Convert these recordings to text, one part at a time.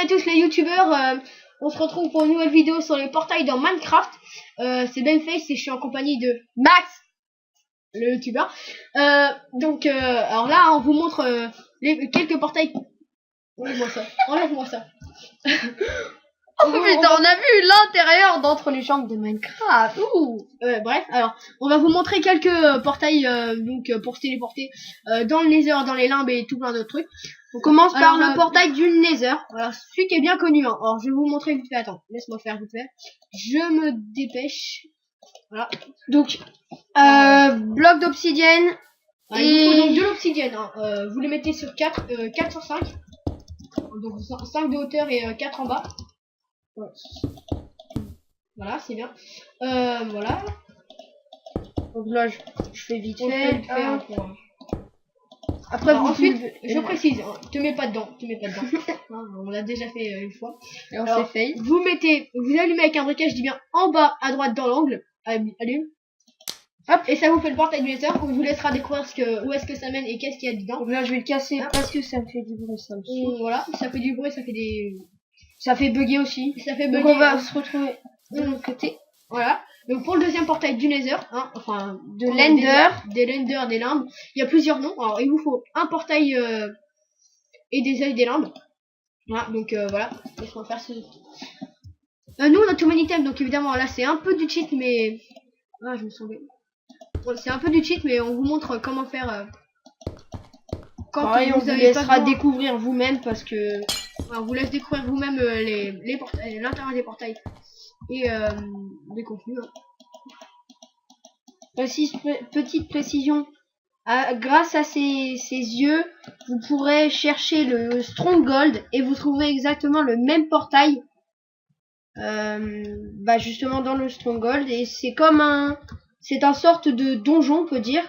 à tous les youtubeurs, on se retrouve pour une nouvelle vidéo sur les portails dans Minecraft. C'est Benface et je suis en compagnie de Max, le youtubeur. Alors là on vous montre quelques portails. Enlève-moi ça, enlève-moi ça. Oh putain, on a vu l'intérieur d'entre les chambres de Minecraft. Bref, alors on va vous montrer quelques portails pour se téléporter dans le Nether, dans les limbes et tout plein d'autres trucs. On commence par le portail du Nether. Voilà, celui qui est bien connu. Hein. Alors je vais vous montrer vite fait. Attends, laisse-moi faire vite fait. Je me dépêche. Voilà. Donc bloc d'obsidienne. Il vous faut donc de l'obsidienne. Hein. Vous les mettez sur 4 sur 5. Donc 5 de hauteur et 4 en bas. Ouais. Voilà, c'est bien. Voilà. Donc là, je fais vite fait. Après, alors, ensuite, je précise, hein, te mets pas dedans, hein, on l'a déjà fait une fois. Alors, c'est fait. Vous allumez avec un briquet, je dis bien en bas à droite dans l'angle. Allume. Hop, et ça vous fait le portail du Nether. On vous laissera découvrir où est-ce que ça mène et qu'est-ce qu'il y a dedans. Donc là, je vais le casser parce que ça me fait du bruit, ça aussi. Voilà, ça fait du bruit, ça fait bugger aussi. Donc on va se retrouver de l'autre côté. Voilà. Donc pour le deuxième portail du Nether, hein, enfin de l'Ender, des limbes, il y a plusieurs noms. Alors il vous faut un portail et des œils des limbes. Voilà, donc voilà. Laisse-moi faire ce. Nous on a tout many item, donc évidemment là c'est un peu du cheat, mais je me sens bien. C'est un peu du cheat, mais on vous montre comment faire. Quand pareil, on vous laissera découvrir vous-même parce que. On vous laisse découvrir vous-même les portails, l'intérieur des portails et des contenus. Hein. Petite précision, grâce à ces yeux, vous pourrez chercher le Stronghold et vous trouverez exactement le même portail. Justement dans le Stronghold, et c'est comme c'est un sorte de donjon, on peut dire.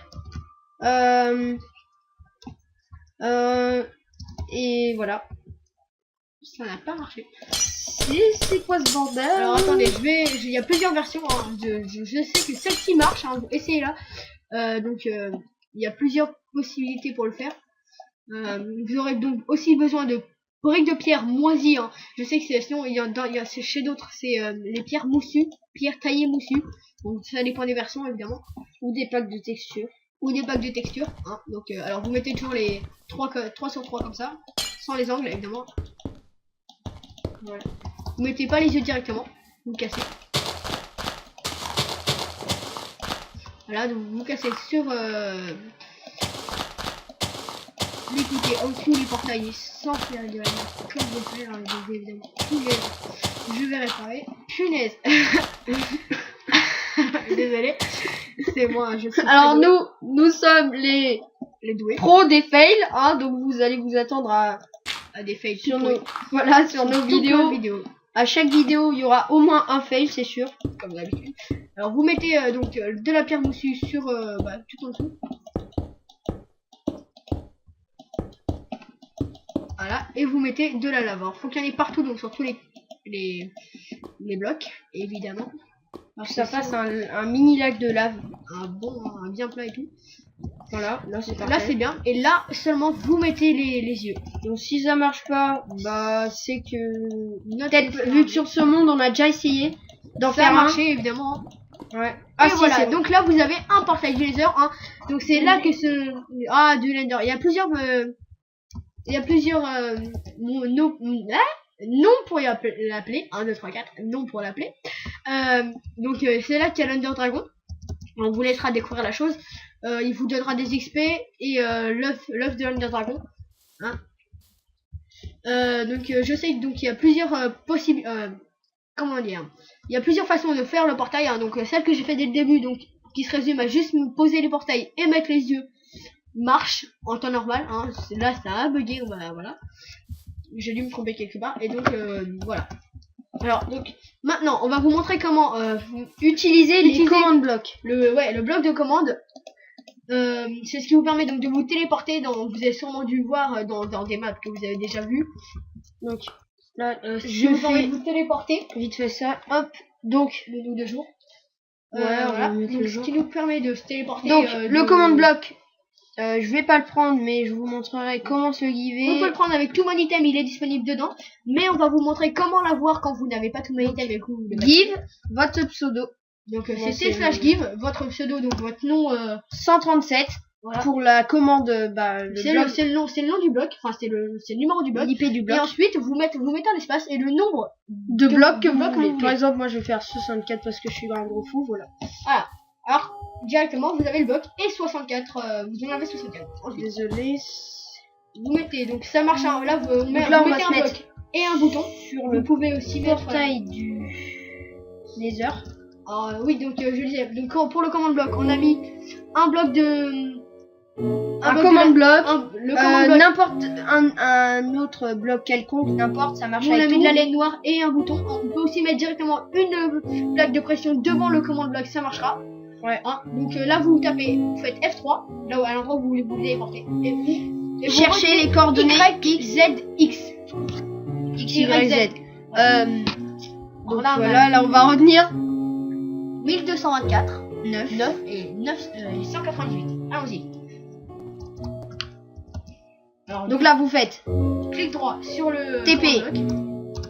Et voilà. Ça n'a pas marché. C'est quoi ce bordel? Alors attendez, il y a plusieurs versions. Hein. Je sais que celle-ci marche. Hein. Essayez-la. Il y a plusieurs possibilités pour le faire. Vous aurez donc aussi besoin de briques de pierre moisies. Hein. Je sais que sinon il y a chez d'autres, c'est les pierres moussues, pierres taillées moussues. Donc ça dépend des versions évidemment. Ou des packs de texture. Hein. Donc alors vous mettez toujours les 3 sur 3 comme ça, sans les angles évidemment. Voilà. Vous mettez pas les yeux directement, vous cassez. Voilà, donc vous cassez sur les côtés, en dessous les portails, sans faire de la merde, comme je vais faire évidemment. Je vais réparer. Punaise. Désolé, c'est moi. Alors nous sommes les doués pros des fails, hein, donc vous allez vous attendre à des fails sur nos vidéos. À chaque vidéo, il y aura au moins un fail, c'est sûr, comme d'habitude. Alors vous mettez de la pierre moussue sur tout en dessous. Voilà, et vous mettez de la lave. Alors faut qu'il y en ait partout, donc sur tous les blocs, évidemment. Alors ça fasse un mini lac de lave, un bien plat et tout. Voilà, là c'est bien. Et là seulement vous mettez les yeux. Donc si ça marche pas, c'est que peut-être vu que sur ce monde on a déjà essayé d'en faire marcher évidemment. Ouais. Et voilà, donc là vous avez un portail du Nether. Hein. Donc c'est là que du Nether. Il y a plusieurs noms pour l'appeler. 1, 2, 3, 4 noms pour l'appeler. Donc c'est là qu'il y a l'Under Dragon. On vous laissera découvrir la chose. Il vous donnera des XP et l'œuf de l'Under Dragon. Hein. Je sais donc il y a plusieurs comment dire. Il y a plusieurs façons de faire le portail. Hein. Donc celle que j'ai fait dès le début, donc qui se résume à juste me poser les portails et mettre les yeux, marche en temps normal. Hein. Là ça a bugué. Voilà. J'ai dû me tromper quelque part et donc voilà. Alors donc maintenant on va vous montrer comment utiliser les command blocs. Le bloc de commande. C'est ce qui vous permet donc de vous téléporter vous avez sûrement dû voir dans des maps que vous avez déjà vu. Donc là je vais vous téléporter vite fait ça. Hop, donc le nous de jour. Voilà. Donc, ce qui nous permet de se téléporter. Donc le command bloc, Je vais pas le prendre, mais je vous montrerai comment se le On peut giver. le prendre avec tout mon item, il est disponible dedans. Mais on va vous montrer comment l'avoir quand vous n'avez pas tout mon item et que vous le mettez. Give votre pseudo. Donc Moi, c'est /give, votre pseudo, donc votre nom. 137 Voilà. pour la commande. C'est le nom du bloc, enfin c'est le numéro du bloc. l'IP du Et bloc. ensuite vous mettez un espace et le nombre. De blocs que de vous blocs voulez. vous Par voulez. exemple, moi je vais faire 64 parce que je suis un gros fou, voilà. Voilà. Alors directement vous avez le bloc et 64. Vous en avez 64. Ensuite, Désolé. vous mettez, donc ça marche. Là vous, Donc là, on mettez va un se mettre bloc et un bouton. sur Vous le pouvez aussi mettre. portail du laser. Oui, donc je disais, donc pour le command bloc, on a mis un bloc de. Un command bloc. Le command bloc. N'importe un autre bloc quelconque, n'importe, ça marche On a avec mis tout. de la laine noire et un bouton. On peut aussi mettre directement une plaque de pression devant le command bloc, ça marchera. Ouais. Hein, donc là vous tapez, vous faites F3, là où à l'endroit où vous voulez porter. Et vous Cherchez les coordonnées YZX. XYZ. Donc Là, voilà, là on va retenir 1224, 9. 9 et 198. Allons-y. Alors, Donc là vous faites clic droit sur le TP. command bloc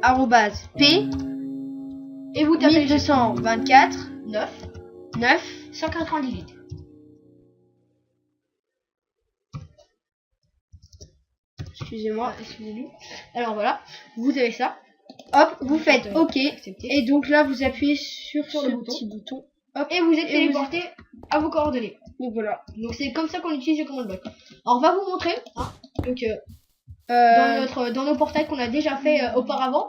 arrobase P et vous tapez 1224 9 9. 198. Excusez-moi. Excusez-nous. Alors voilà, vous avez ça. Hop, vous faites OK. Accepter. Et donc là vous appuyez sur Sur ce le bouton. petit bouton. Et vous êtes Et téléporté à vos coordonnées. Donc voilà. Donc c'est comme ça qu'on utilise le command bloc. Alors on va vous montrer. Hein, donc dans nos portails qu'on a déjà fait auparavant.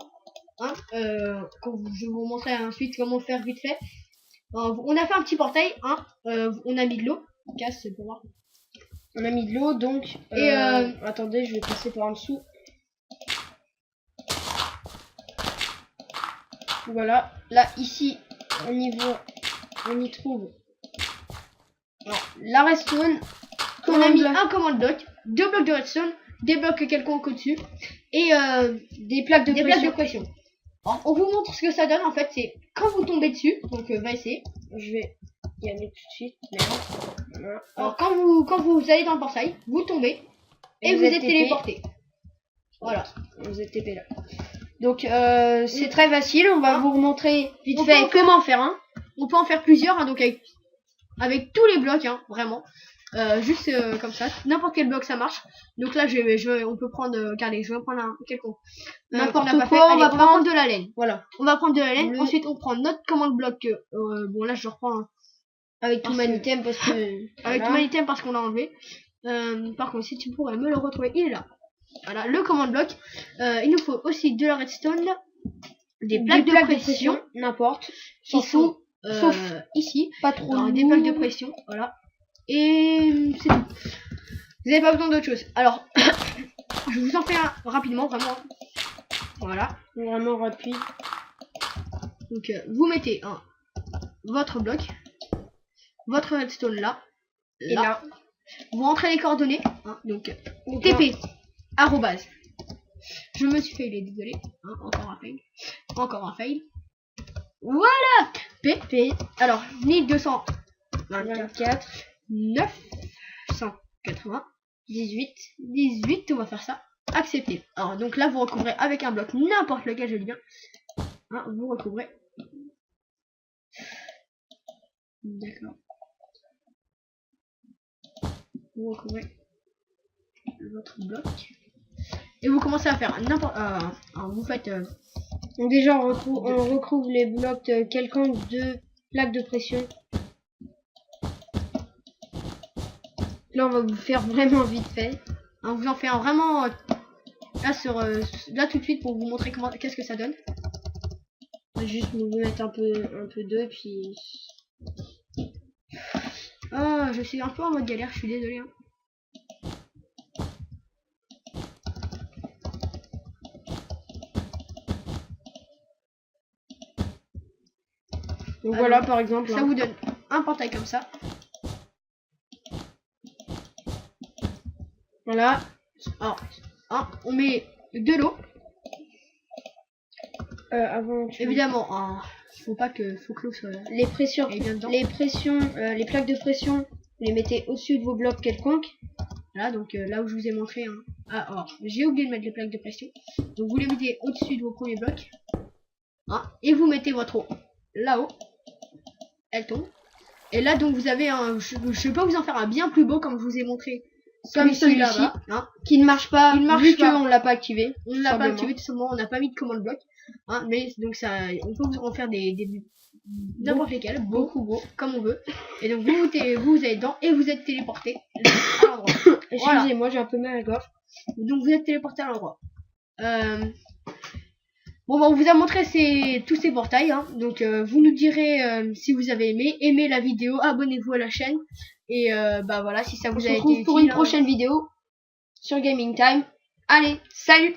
Hein, je vais vous montrer ensuite comment faire vite fait. On a fait un petit portail. Hein, on a mis de l'eau. Casse pour voir. On a mis de l'eau donc. Et attendez, je vais passer par en dessous. Voilà. Là ici on y trouve la redstone. on a mis un command bloc, 2 blocs de redstone, des blocs quelconques au-dessus et des plaques de pression. Alors, on vous montre ce que ça donne en fait. C'est quand vous tombez dessus. Donc va essayer. Je vais y aller tout de suite. Merde. Voilà. Alors quand vous allez dans le portail, vous tombez et vous êtes téléporté. Voilà. Vous êtes TP là. Donc c'est très facile. On va vous montrer vite On fait peut en faire- comment faire un. On peut en faire plusieurs, hein, donc avec tous les blocs, hein, vraiment. Juste comme ça, n'importe quel bloc ça marche. Donc là, on peut prendre, regardez, je vais prendre un quelconque. N'importe qu'on n'a pas quoi, fait. on Allez, va prendre de la laine. Voilà. On va prendre de la laine. Le- Ensuite, on prend notre commande bloc. Bon là, je reprends Avec tout Parce mon que- item parce que. avec voilà. tout mon item parce qu'on l'a enlevé. Par contre, si tu pourrais me le retrouver, il est là. Voilà, le command bloc. Il nous faut aussi de la redstone, des plaques de pression n'importe. qui sont sauf ici. pas trop. Alors, des plaques de pression, voilà. Et c'est tout. Vous n'avez pas besoin d'autre chose. Alors, je vous en fais un rapidement, vraiment. Voilà. Vraiment rapide. Donc, vous mettez votre bloc, votre redstone là, Et là. Vous rentrez les coordonnées. Hein, donc, Donc, TP, arrobase. Je me suis failé, désolé. Hein, encore un fail. Encore un fail. Voilà. P. Alors, 1224. 24. 980. 18, on va faire ça. Accepter. Alors, donc là, vous recouvrez avec un bloc, n'importe lequel, je dis bien. Hein, vous recouvrez. D'accord. Vous recouvrez votre bloc. Et vous commencez à faire n'importe. Vous faites. Donc déjà on recouvre les blocs quelconques de plaques de pression. Là on va vous faire vraiment vite fait. On vous en fait un vraiment. Là tout de suite pour vous montrer qu'est-ce que ça donne. On va juste nous mettre un peu d'eau puis. Je suis un peu en mode galère, je suis désolé. Hein. Donc voilà par exemple. Ça vous donne un portail comme ça. Voilà. Alors, on met de l'eau. Avant Évidemment, faut que l'eau soit. les pressions. Et bien dedans. Les pressions, les plaques de pression Vous les mettez au-dessus de vos blocs quelconques. Voilà, donc là où je vous ai montré. Hein. Ah, alors, j'ai oublié de mettre les plaques de pression. Donc vous les mettez au-dessus de vos premiers blocs. Hein, et vous mettez votre eau là-haut. Elle tombe. Et là, donc vous avez un. Je peux vous en faire un bien plus beau comme je vous ai montré. Comme celui-ci, hein, qui ne marche pas, il marche vu pas. qu'on l'a pas activé. On ne l'a pas activé, tout simplement, on n'a pas mis de commande bloc. Hein, mais donc ça, on peut vous en faire des n'importe lesquels, beaucoup beau, comme on veut. Et donc vous allez dedans et vous êtes téléporté à l'endroit. Excusez-moi, j'ai un peu mal à la gorge. Donc vous êtes téléporté à l'endroit. Bon, bah, on vous a montré tous ces portails. Hein. Donc vous nous direz si vous avez aimé la vidéo, abonnez-vous à la chaîne. Et bah voilà, si ça vous a été utile. Pour une prochaine vidéo sur Gaming Time. Allez, salut!